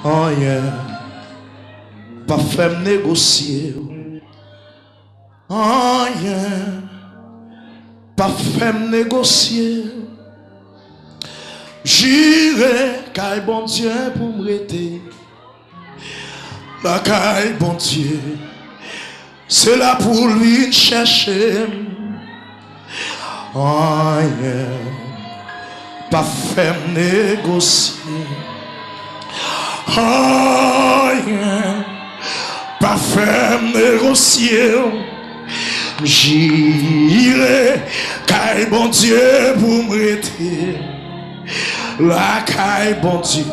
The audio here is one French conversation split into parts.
Rien. Pas faire négocier. Rien. Pas faire négocier. J'irai, car bon Dieu pour me rester. La caille, bon Dieu, c'est là pour lui chercher. Rien. Pas faire négocier. Rien. Pas faire négocier. J'irai, car bon Dieu pour me rester. La caille, bon Dieu,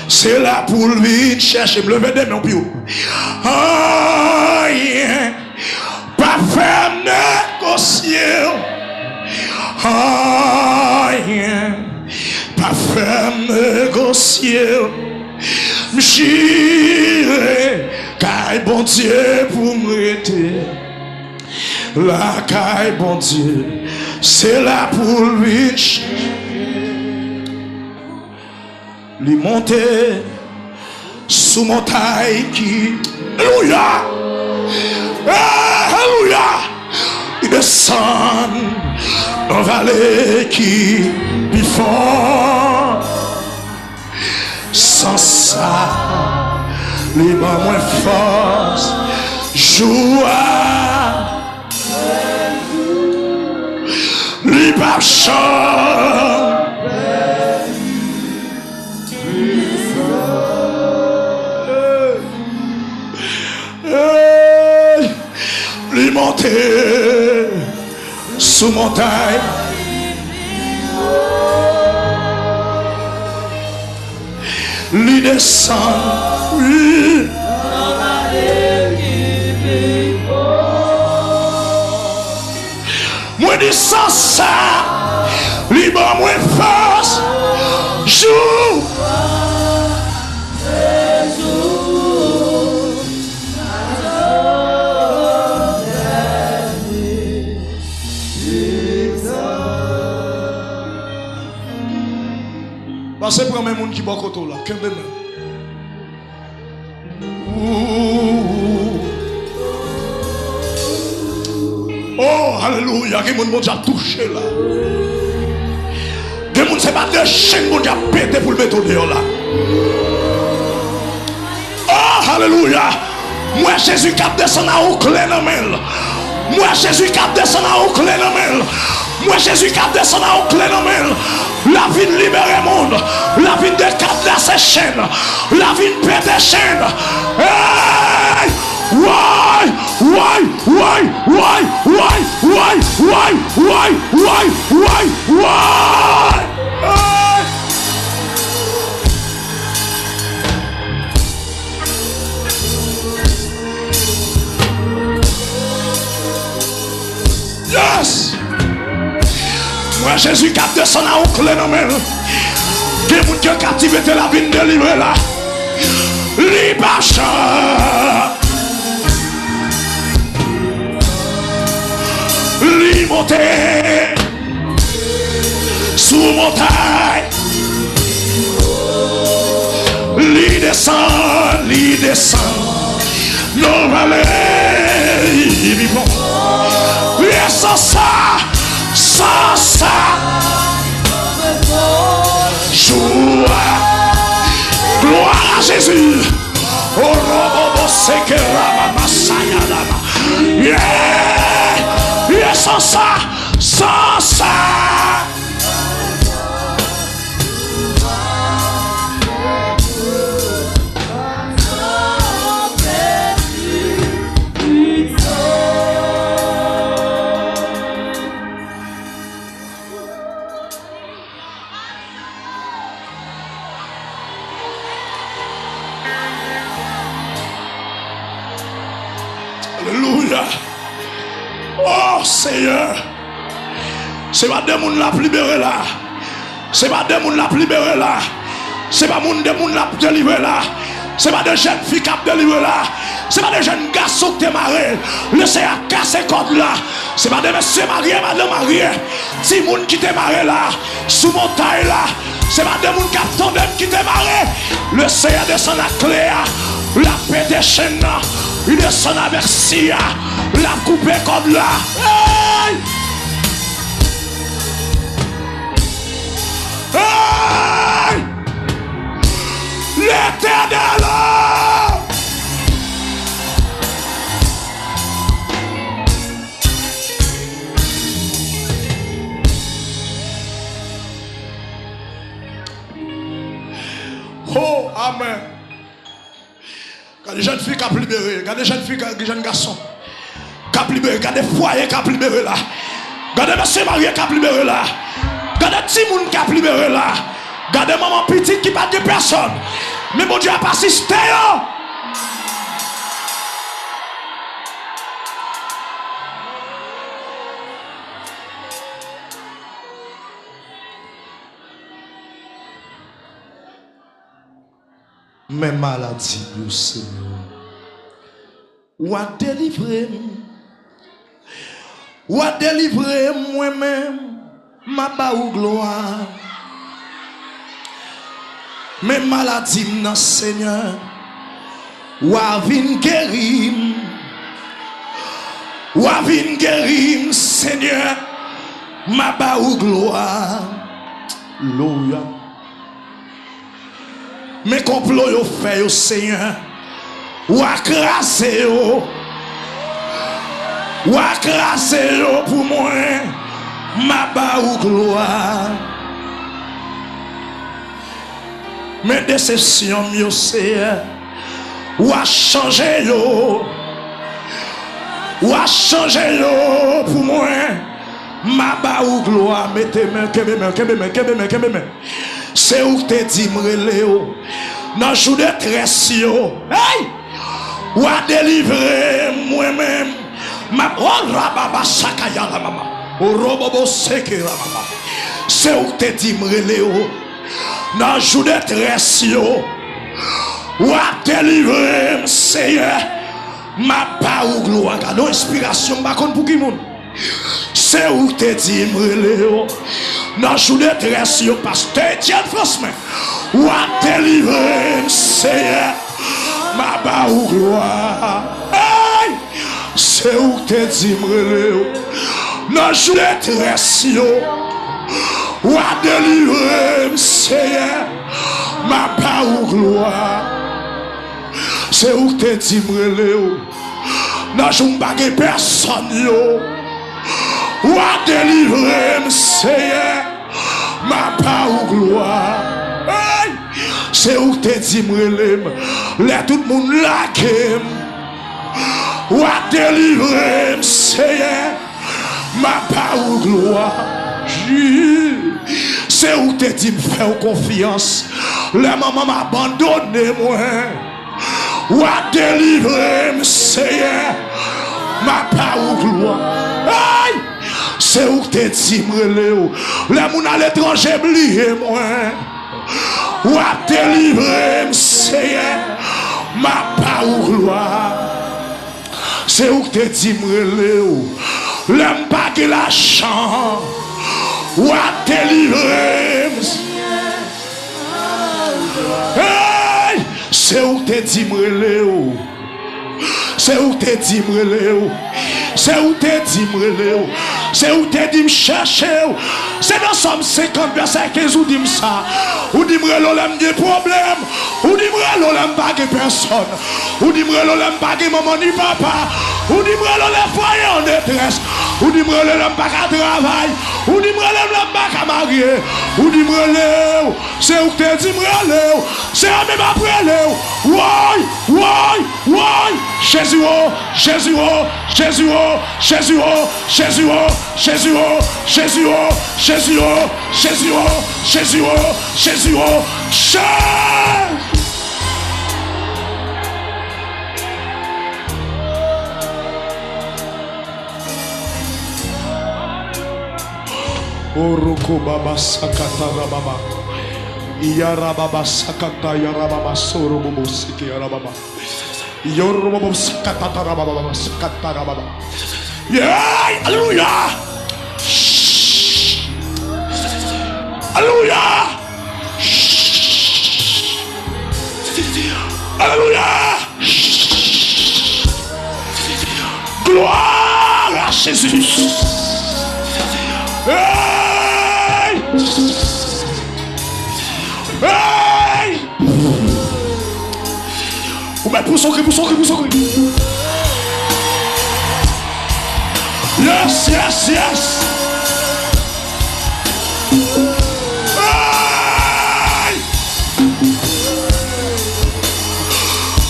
c'est là pour lui chercher. Me lever des mains plus haut. Rien. Pas faire négocier. Rien. Pas faire négocier. J'irai, car bon Dieu pour me rester. La caille, bon Dieu, c'est là pour lui chercher. Lui monter sous montagne qui, alléluia, alléluia, il descend dans vallée qui bifond. Sans ça, les mains moins force, joie, les papes chantent. Lui monter sous montagne. Lui descend, oui. Moi dis sans ça, lui bon moins force, joue. Passez pour un monde qui bat côté là, qu'un même. Oh, alléluia, que mon monde a touché là. Que mon c'est pas de chaîne mon a pété pour le mettre dehors là. Oh, alléluia. Moi Jésus qui descend à haut clé dans main. Moi Jésus qui descend à haut clé dans main. Moi Jésus qui descend à haut clé dans main. La vie de libérer le monde. La vie de décapler ses chaînes. La vie de péter des chaînes. Hey! Why? Hey! Yes! Moi Jésus qui descend à haut clé dans main. Des gens qui ont captivé la vie de délivrer là. Libachat. Li monter sous montagne. Li descend. Non vallée. Et sans ça. Joie. Gloire à Jésus. Oh, robo sekera mama sayadama. Yeah, sans ça. Alléluia. Oh Seigneur. C'est pas des monde la libéré là. C'est pas des monde la libéré là. C'est pas des monde la délivré là. C'est pas des jeunes filles qui ont délivré là. C'est pas des jeunes garçons qui sont mariés. Laissez à casser code là. C'est pas des messieurs mariés, madame mariés. Si moun qui t'est marié là, sous montagne là. C'est pas des moun qui ont qui t'est marié. Le Seigneur descend à Cléa, la paix des chaînes, il descend avec Sia, la coupe comme là. Hey! Hey! L'Éternel! Oh, amen. Quand les jeunes filles qui ont libéré, quand les jeunes filles, quand les jeunes garçons qui ont libéré, quand les foyers qui ont libéré là, quand les messieurs mariés qui ont libéré là, quand les petits gens qui ont libéré là, quand les mamans petites qui partent de personne, mais mon Dieu a pas assisté. Mes maladies, Dieu Seigneur, ou a délivré moi-même, ma baou gloire. Mes maladies, non Seigneur, ou a vin guérim, Seigneur, ma baou gloire. Alléluia. Mes complots yo fait au Seigneur, ou acraser yo pour moi, ma baou gloire. Mes déceptions yo Seigneur, ou a changer yo pour moi, ma baou gloire. Mettez main, kebe. C'est où te dit m'rele dans jour de tresse yo. Hey! Ou a délivré moi-même. Ma oh rababa sakaya la mama. O robobo seke la mama. C'est où te dit m'rele dans jour de tresse yo. Ou a délivré Seigneur. Ma pa ou gloire. Gardons inspiration ba kon pour qui moun. C'est où te dit m'rele dans jour de tresse yo pasteur Etienne François ou a délivré Seigneur ma ba ou gloire. Hey! C'est où te dit m'rele dans jour de tresse yo ou a délivré Seigneur ma ba ou gloire. C'est où te dit m'rele dans jour bagay personne yo ou a délivré Seigneur ma pa ou gloire. Hey! C'est où te dit m'relem là tout le monde lake ou a délivré Seigneur ma pa ou gloire. C'est où te dit me faire confiance la maman m'a abandonné moi ou a délivré Seigneur ma pa ou gloire. Hey! C'est où te dit m'rele les moun à l'étranger oublié moi ou a délivré Seigneur ma pa ou gloire. C'est où te dit m'rele les pas de l'argent ou a délivré. Hey! C'est où te dit m'rele. C'est où te dit m'rele. C'est où te dit m'rele. C'est où te dit me chercher. C'est dans Somme 50 verset 15 où dit ça. Ou dit m'rele l'homme des problèmes. Ou dit m'rele l'homme pas de personne. Ou dit m'rele l'homme pas de maman ni papa. Ou dit m'rele les foyers en détresse. Ou dit m'rele l'homme pas de travail. Ou dit m'rele l'homme pas de marier. Ou dit m'rele. C'est où te dit m'rele. C'est à même après le. Why. Jésus, Jésus, Jésus, Jésus, Jésus, Jésus, Jésus, Jésus, Jésus, Jésus, Jésus, Jésus. Oroko baba sakata rababa. Yarababa sakata yarababa soro bobo siki yarababa. Yorobo sakata rababa sakata rababa. Yeah, hallelujah. Hallelujah. Alléluia. Gloire à Jésus. Hey! Hey! Pour son cri. Yes. Hey!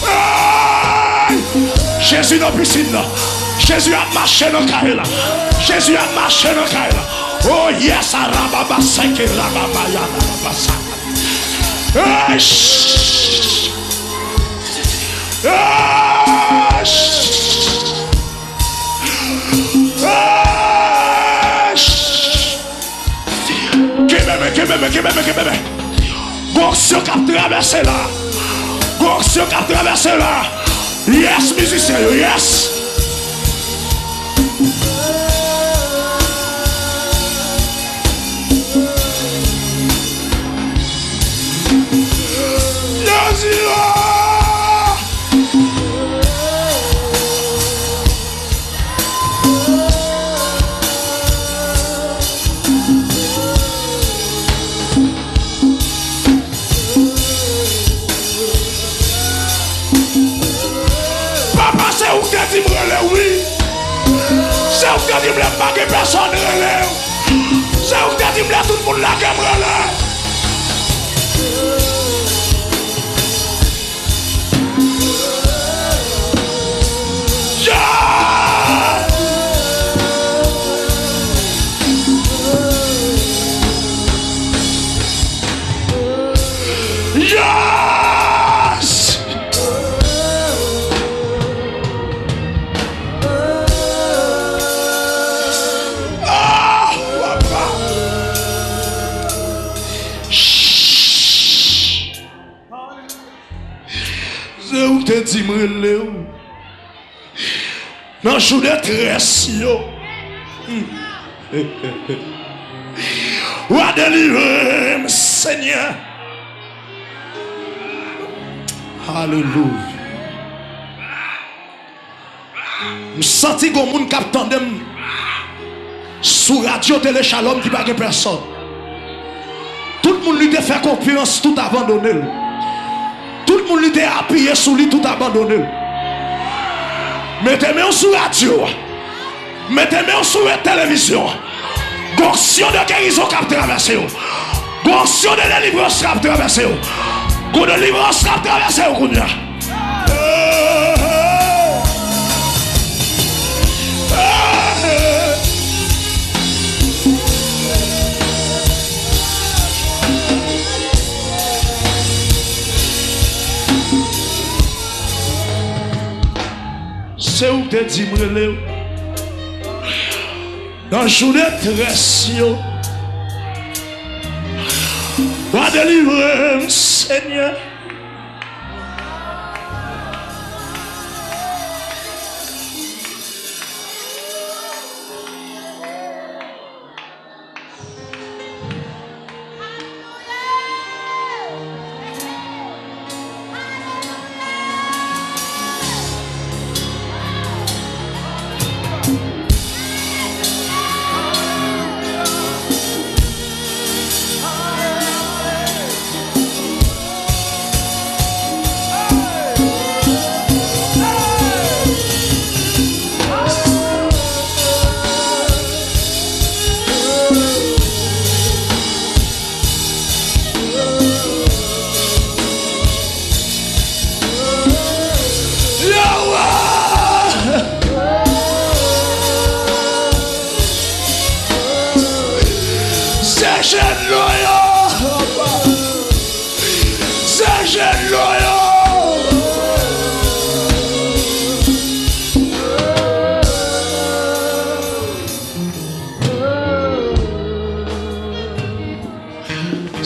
Hey! Jésus dans la piscine là. Jésus a marché dans le carré là. Jésus a marché dans le carré là. Oh yes, arababa seke rababa ya rabasa. Hey! Kebebe. Gonction qui a traversé là. Gonction qui a traversé là. Yes, musicien, yes. Papa, c'est où que tu me relèves, oui. C'est où que tu me relèves, pas que personne ne relève. C'est où que tu me relèves, tout le monde là qui me relève. Yes! Ah, papa. C'est où que tu me relèves? Dans le jour de tresse, ou à délivrer, Seigneur. Alléluia. Je sens que les gens qui attendent sur radio Télé Shalom qui pas de personne. Tout le monde lui a fait confiance, tout abandonné. Tout le monde lui a appuyé sur lui, tout abandonné. Mettez-moi sur radio. Mettez-moi sur la télévision. Gonction de guérison qui a traversé. Gonction de délivrance qui a traversé. Gonction de délivrance qui a traversé. C'est où tu dis me relève dans le jour de tresse, va délivrer, Seigneur.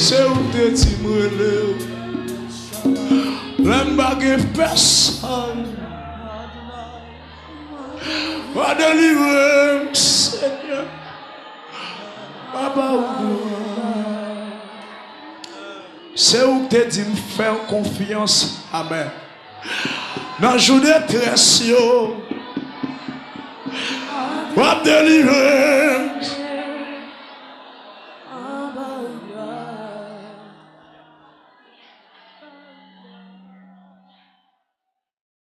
C'est où tu dis me relève. L'aime pas que personne va délivrer, Seigneur. Papa, c'est où tu dis me faire confiance. Amen. Dans le jour de détresse, wap délivrer.